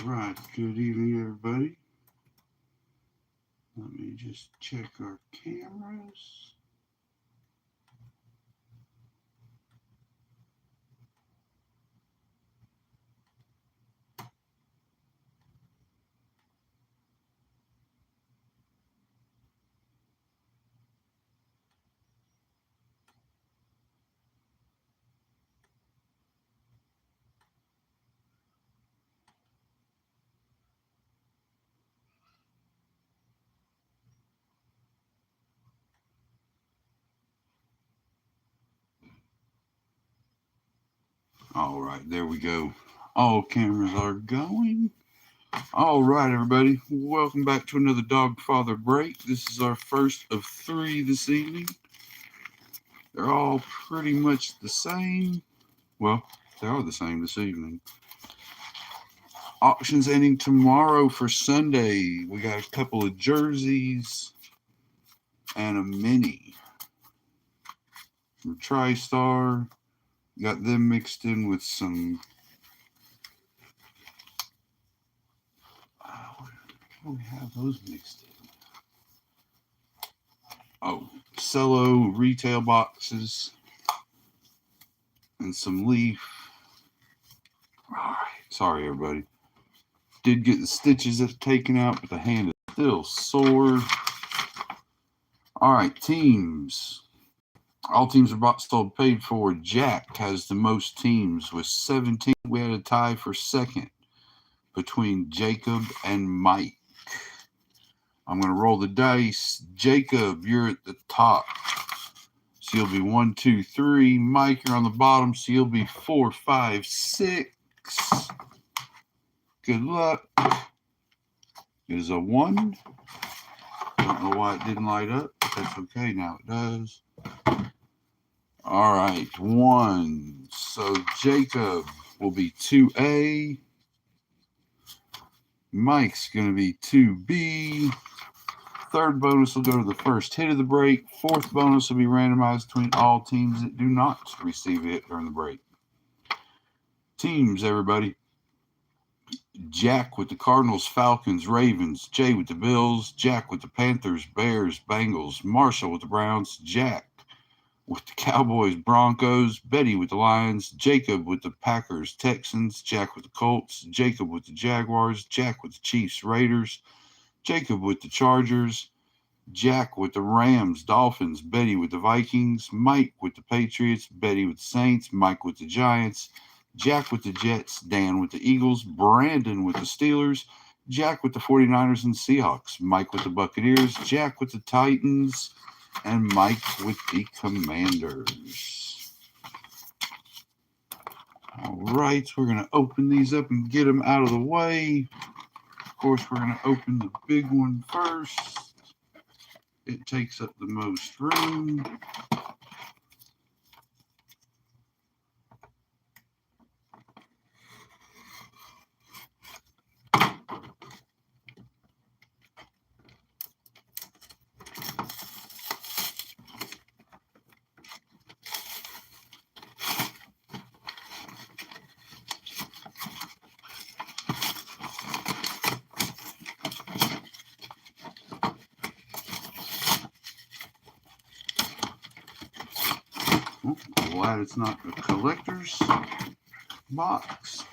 right, good evening, everybody. Let me just check our cameras. All right, there we go. All cameras are going. All right, everybody. Welcome back to another Dog Father Break. This is our first of 3 this evening. They're all pretty much the same. Well, they are the same this evening. Auctions ending tomorrow for Sunday. We got a couple of jerseys and a mini from TriStar. Got them mixed in with some. Where do we have those mixed in? Oh, Cello retail boxes and some Leaf. All right, sorry everybody. Did get the stitches taken out, but the hand is still sore. All right, teams. All teams are bought, sold, paid for. Jack has the most teams with 17. We had a tie for second between Jacob and Mike. I'm going to roll the dice. Jacob, you're at the top. So you'll be 1, 2, 3. Mike, you're on the bottom. So you'll be 4, 5, 6. Good luck. It is a 1. Don't know why it didn't light up, but that's okay. Now it does. All right, 1. So Jacob will be 2A. Mike's going to be 2B. Third bonus will go to the first hit of the break. Fourth bonus will be randomized between all teams that do not receive a hit during the break. Teams, everybody. Jack with the Cardinals, Falcons, Ravens. Jay with the Bills. Jack with the Panthers, Bears, Bengals. Marshall with the Browns. Jack with the Cowboys, Broncos. Betty with the Lions. Jacob with the Packers, Texans. Jack with the Colts. Jacob with the Jaguars. Jack with the Chiefs, Raiders. Jacob with the Chargers. Jack with the Rams, Dolphins. Betty with the Vikings. Mike with the Patriots. Betty with the Saints. Mike with the Giants. Jack with the Jets. Dan with the Eagles. Brandon with the Steelers. Jack with the 49ers and Seahawks. Mike with the Buccaneers. Jack with the Titans. And Mike with the Commanders. All right, we're going to open these up and get them out of the way. Of course, we're going to open the big one first. It takes up the most room. Glad it's not a collector's box.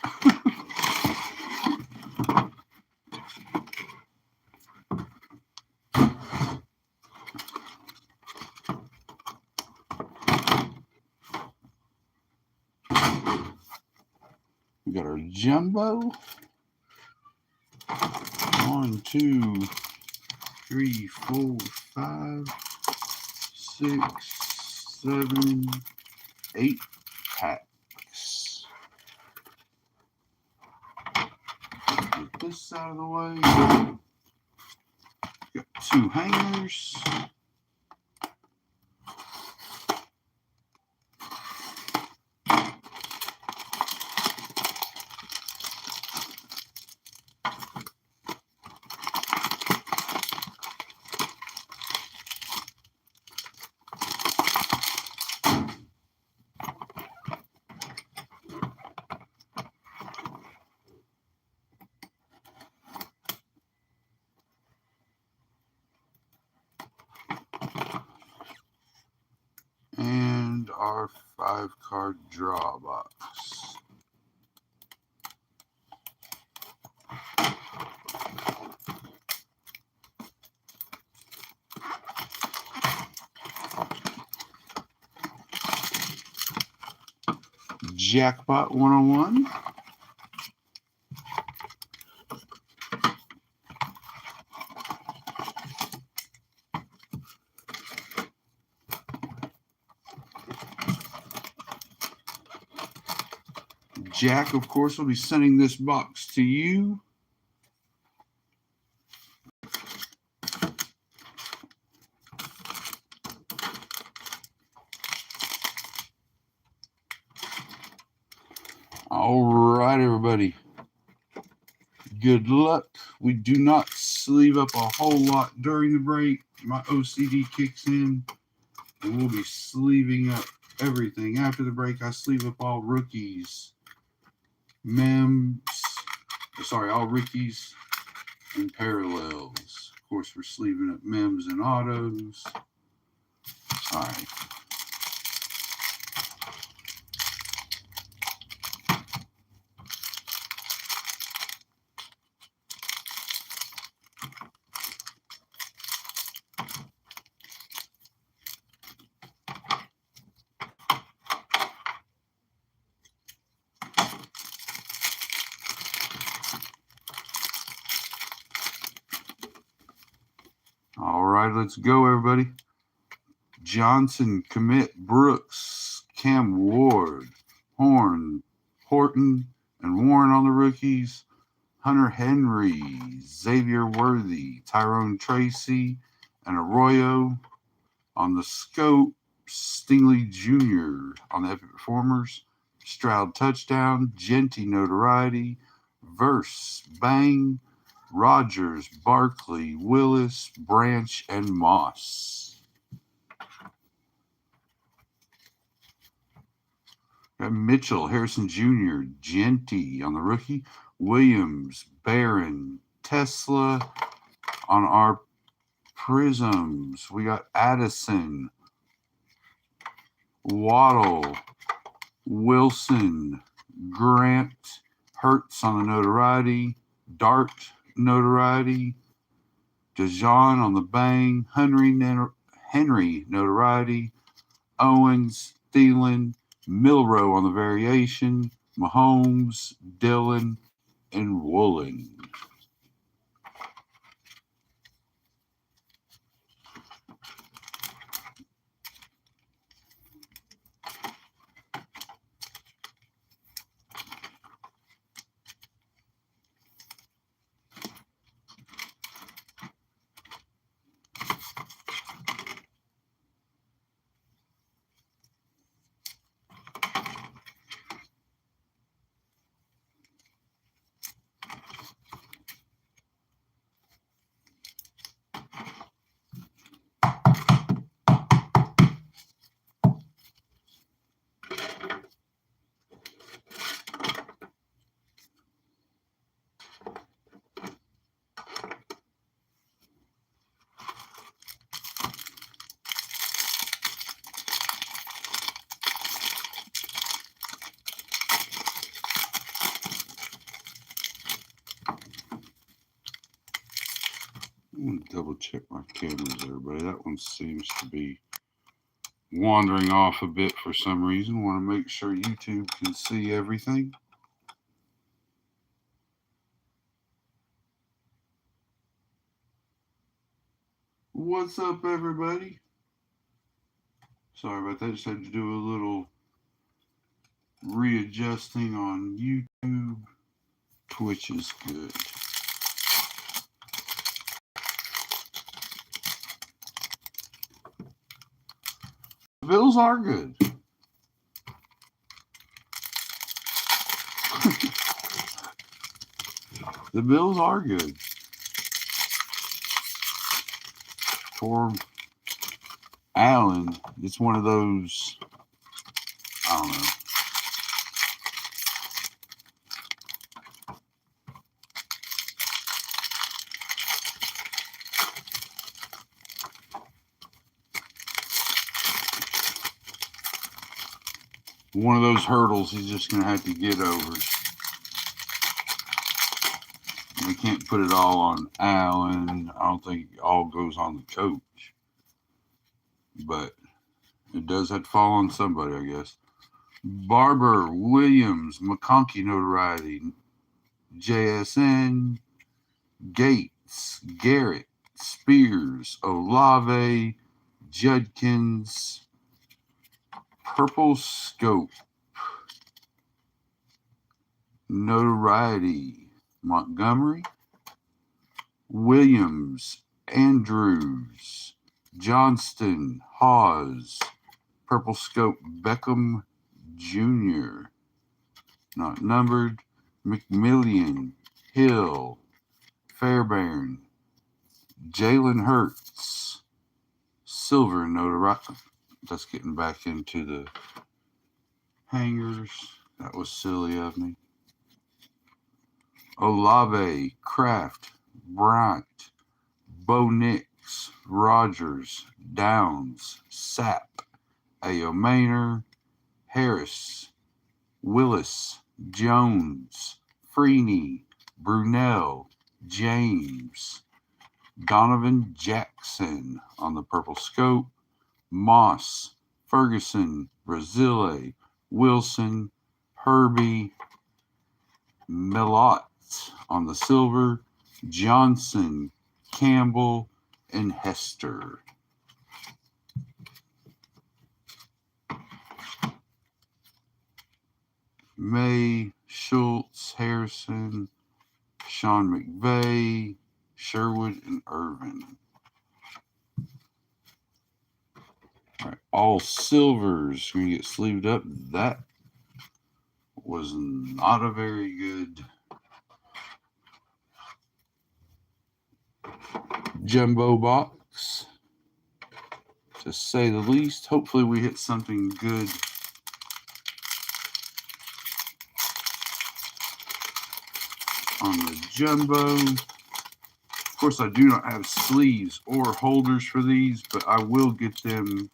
We got our jumbo. 1, 2, 3, 4, 5, 6, 7, 8 packs. Get this out of the way. Got 2 hangers. 5-card draw box. Jackpot 101. Jack, of course, will be sending this box to you. All right, everybody. Good luck. We do not sleeve up a whole lot during the break. My OCD kicks in, and we'll be sleeving up everything. After the break, I sleeve up all rookies, all rookies and parallels. Of course, we're sleeving up mems and autos. All right. All right, let's go, everybody. Johnson, Commit, Brooks, Cam Ward, Horton, and Warren on the rookies. Hunter Henry, Xavier Worthy, Tyrone Tracy, and Arroyo on the scope. Stingley Jr. on the Epic Performers. Stroud touchdown. Genty notoriety. Verse, Bang, Rogers, Barkley, Willis, Branch, and Moss. Mitchell, Harrison Jr., Genty on the rookie. Williams, Barron, Tesla on our prisms. We got Addison, Waddle, Wilson, Grant, Hertz on the notoriety. Dart notoriety. DeJean on the Bang. Henry notoriety. Owens, Thielen, Milrow on the variation. Mahomes, Dillon, and Woolen. I'm going to double check my cameras, everybody. That one seems to be wandering off a bit for some reason. Want to make sure YouTube can see everything. What's up, everybody? Sorry about that. Just had to do a little readjusting on YouTube. Twitch is good. The Bills are good. The Bills are good. For Allen, it's one of those, I don't know. one of those hurdles he's just going to have to get over. We can't put it all on Allen. I don't think it all goes on the coach. But it does have to fall on somebody, I guess. Barber, Williams, McConkey notoriety, JSN, Gates, Garrett, Spears, Olave, Judkins, Purple Scope, notoriety, Montgomery, Williams, Andrews, Johnston, Hawes, Purple Scope, Beckham Jr., not numbered, McMillian, Hill, Fairbairn, Jalen Hurts, Silver, notoriety. That's getting back into the hangers. That was silly of me. Olave, Kraft, Bryant, Bo Nix, Rogers, Downs, Sapp, Ayo Maynor, Harris, Willis, Jones, Freeney, Brunell, James, Donovan Jackson on the Purple Scope, Moss, Ferguson, Brazile, Wilson, Herbie, Mellott on the silver, Johnson, Campbell, and Hester. May, Schultz, Harrison, Sean McVay, Sherwood, and Irvin. All right, all silvers going to get sleeved up. That was not a very good jumbo box, to say the least. Hopefully we hit something good on the jumbo. Of course, I do not have sleeves or holders for these, but I will get them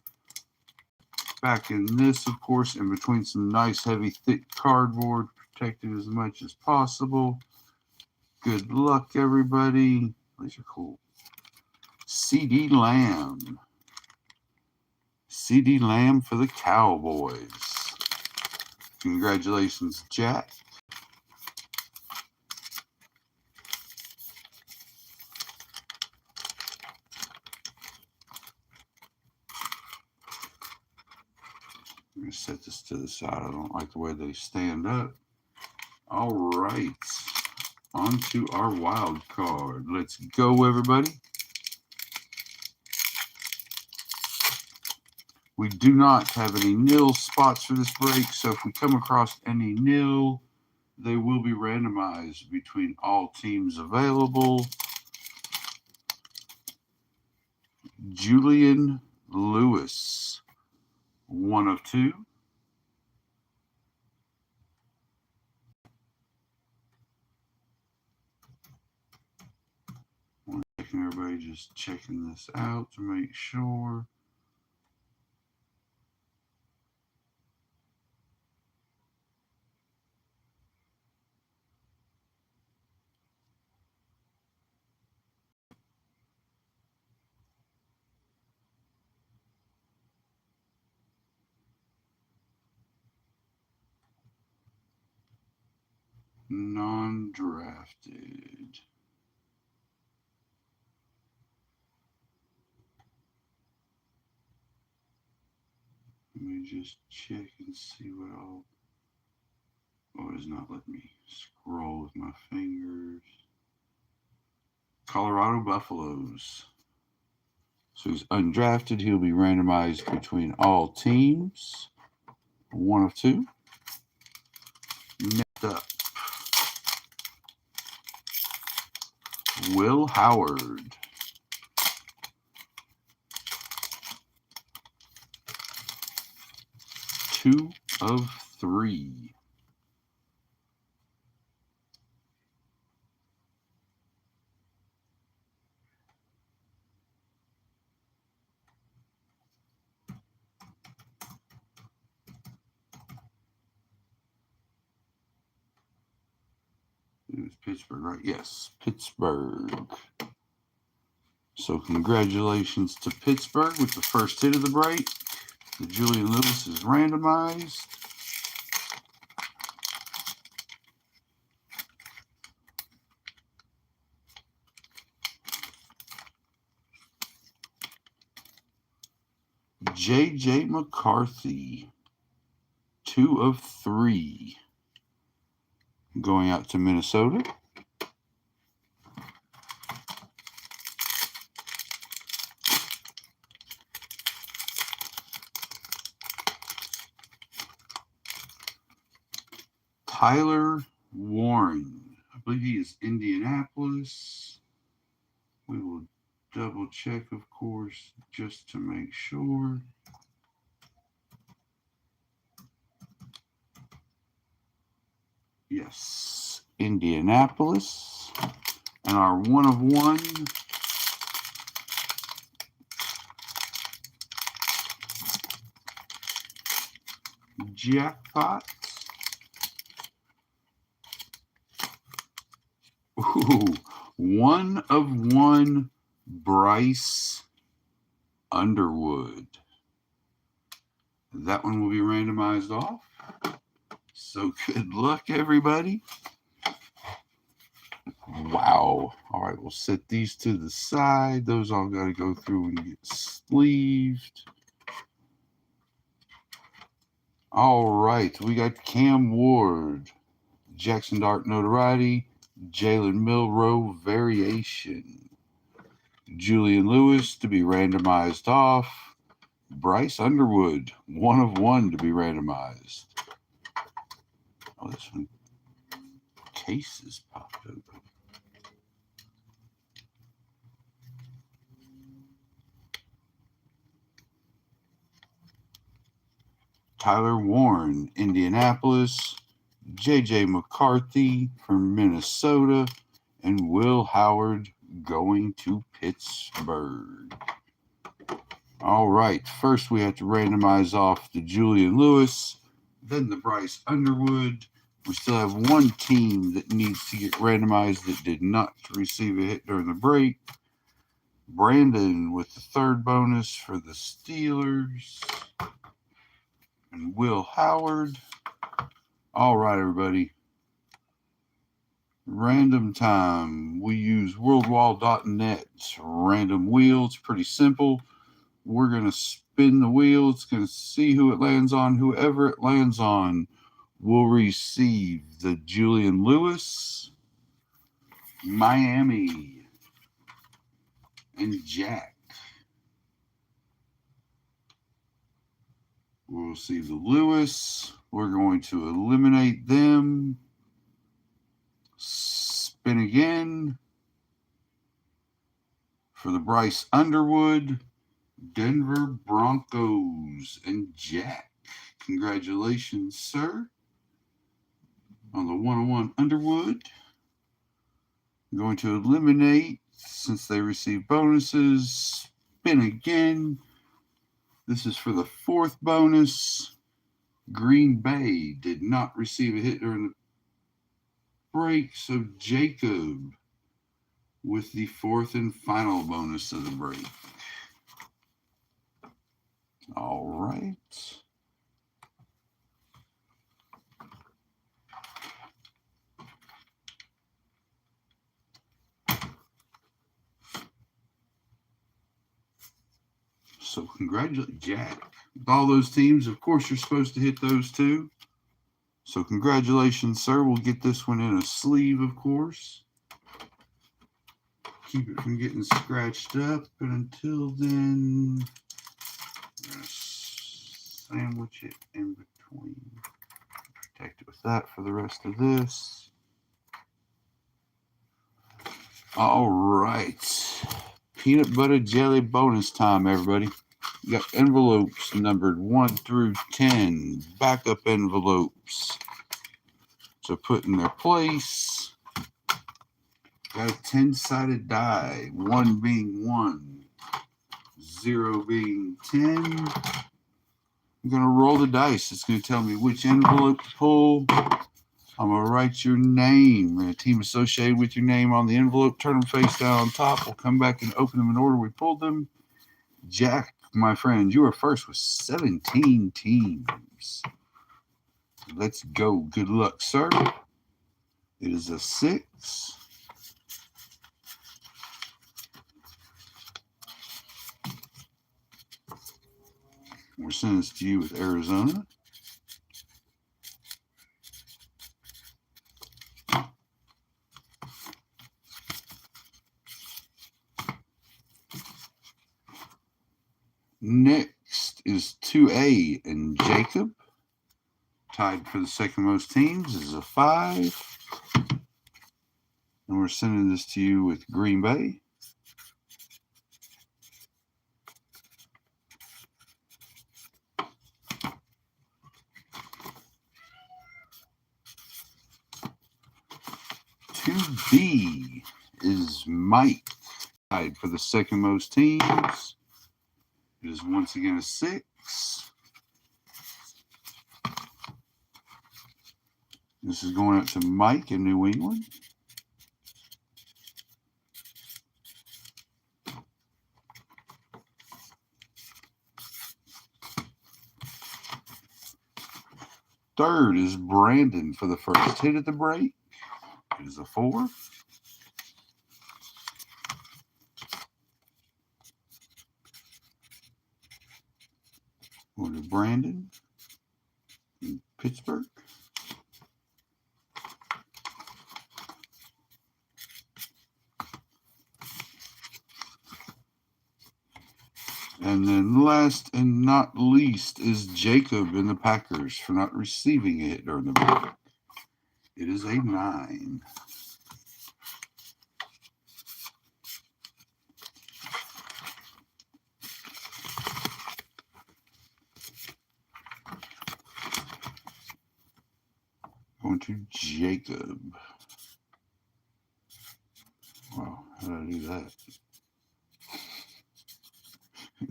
back in this, of course, in between some nice, heavy, thick cardboard, protected as much as possible. Good luck, everybody. These are cool. CD Lamb. CD Lamb for the Cowboys. Congratulations, Jack. I'm going to set this to the side. I don't like the way they stand up. All right. On to our wild card. Let's go, everybody. We do not have any nil spots for this break, so if we come across any nil, they will be randomized between all teams available. Julian Lewis, 1 of 2. Everybody just checking this out to make sure. Non-drafted. Let me just check and see what all. Oh, it does not let me scroll with my fingers. Colorado Buffaloes. So he's undrafted. He'll be randomized between all teams. 1 of 2. Next up, Will Howard. 2 of 3. It was Pittsburgh, right? Yes, Pittsburgh. So congratulations to Pittsburgh with the first hit of the break. The Julian Lewis is randomized. J.J. McCarthy, 2 of 3. Going out to Minnesota. Tyler Warren. I believe he is Indianapolis. We will double check, of course, just to make sure. Yes, Indianapolis. And our 1 of 1. Jackpot. Ooh, 1 of 1 Bryce Underwood. That one will be randomized off. So good luck, everybody. Wow. All right, we'll set these to the side. Those all got to go through and get sleeved. All right, we got Cam Ward, Jackson Dart Notoriety, Jalen Milroe Variation, Julian Lewis to be randomized off, Bryce Underwood, 1 of 1 to be randomized. Oh, this one, cases popped open. Tyler Warren, Indianapolis, J.J. McCarthy from Minnesota, and Will Howard going to Pittsburgh. All right, first we have to randomize off the Julian Lewis, then the Bryce Underwood. We still have one team that needs to get randomized that did not receive a hit during the break. Brandon with the third bonus for the Steelers. And Will Howard. All right, everybody. Random time. We use worldwall.net. Random wheel. It's pretty simple. We're going to spin the wheel. It's going to see who it lands on. Whoever it lands on will receive the Julian Lewis, Miami, and Jack. We'll see the Lewis. We're going to eliminate them. Spin again. For the Bryce Underwood, Denver Broncos, and Jack. Congratulations, sir. On the 101 Underwood. I'm going to eliminate since they received bonuses. Spin again. This is for the fourth bonus. Green Bay did not receive a hit during the break, so Jacob with the fourth and final bonus of the break. All right. So congratulations, Jack. With all those teams, of course, you're supposed to hit those too. So congratulations, sir. We'll get this one in a sleeve, of course. Keep it from getting scratched up. And until then, we're going to sandwich it in between. Protect it with that for the rest of this. All right. Peanut butter jelly bonus time, everybody. You got envelopes numbered 1 through 10. Backup envelopes. So put in their place. Got a 10-sided die. 1 being 1. 0 being 10. I'm going to roll the dice. It's going to tell me which envelope to pull. I'm going to write your name and a team associated with your name on the envelope. Turn them face down on top. We'll come back and open them in order we pulled them. Jack, my friend, you are first with 17 teams. Let's go. Good luck, sir. It is a 6. We're sending this to you with Arizona. Next is 2A and Jacob. Tied for the second most teams is a 5. And we're sending this to you with Green Bay. B is Mike, tied for the second most teams. It is once again a 6. This is going out to Mike in New England. Third is Brandon for the first hit of the break. It is a 4. Going to Brandon in Pittsburgh. And then last and not least is Jacob in the Packers for not receiving it during the break. It is a 9. Going to Jacob. Wow, how did I do that?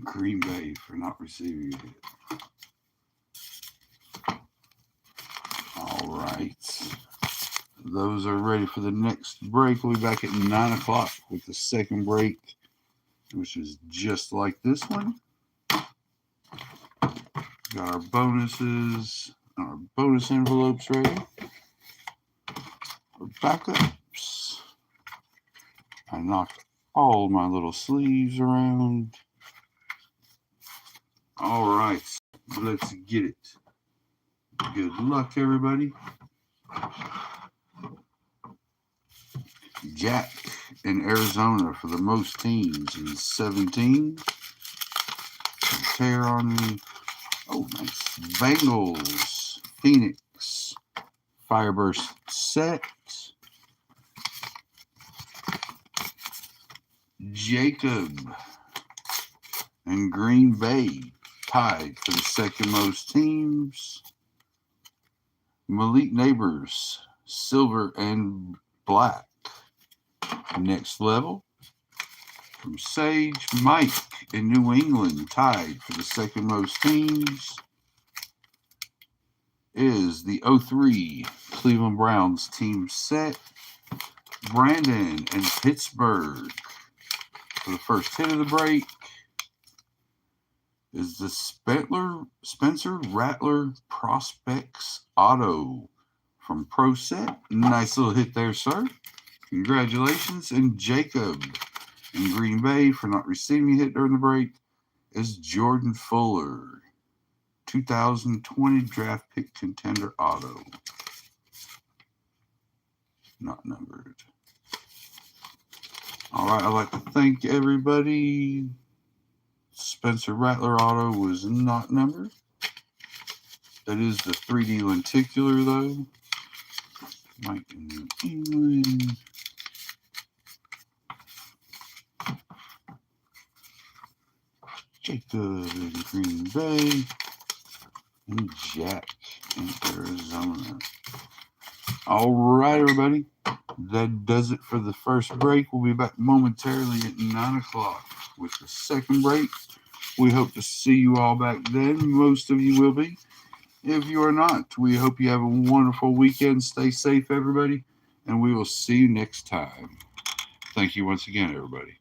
Green Bay for not receiving it. All right. Those are ready for the next break. We'll be back at 9 o'clock with the second break, which is just like this one. Got our bonuses, our bonus envelopes ready. Our backups. I knocked all my little sleeves around. All right, let's get it. Good luck, everybody. Jack in Arizona for the most teams in 17. Tear on me. Oh, nice. Bengals, Phoenix, Fireburst set. Jacob and Green Bay tied for the second most teams. Malik Neighbors, silver and black. Next level. From Sage, Mike in New England, tied for the second most teams, is the 03 Cleveland Browns team set. Brandon in Pittsburgh for the first hit of the break is the Spencer Rattler Prospects Auto from Pro Set. Nice little hit there, sir. Congratulations. And Jacob in Green Bay for not receiving a hit during the break is Jordan Fuller, 2020 draft pick contender auto. Not numbered. All right, I'd like to thank everybody. Spencer Rattler auto was not numbered. That is the 3D lenticular, though. Mike in New England. Jacob in Green Bay. And Jack in Arizona. All right, everybody. That does it for the first break. We'll be back momentarily at 9 o'clock with the second break. We hope to see you all back then. Most of you will be. If you are not, we hope you have a wonderful weekend. Stay safe, everybody, and we will see you next time. Thank you once again, everybody.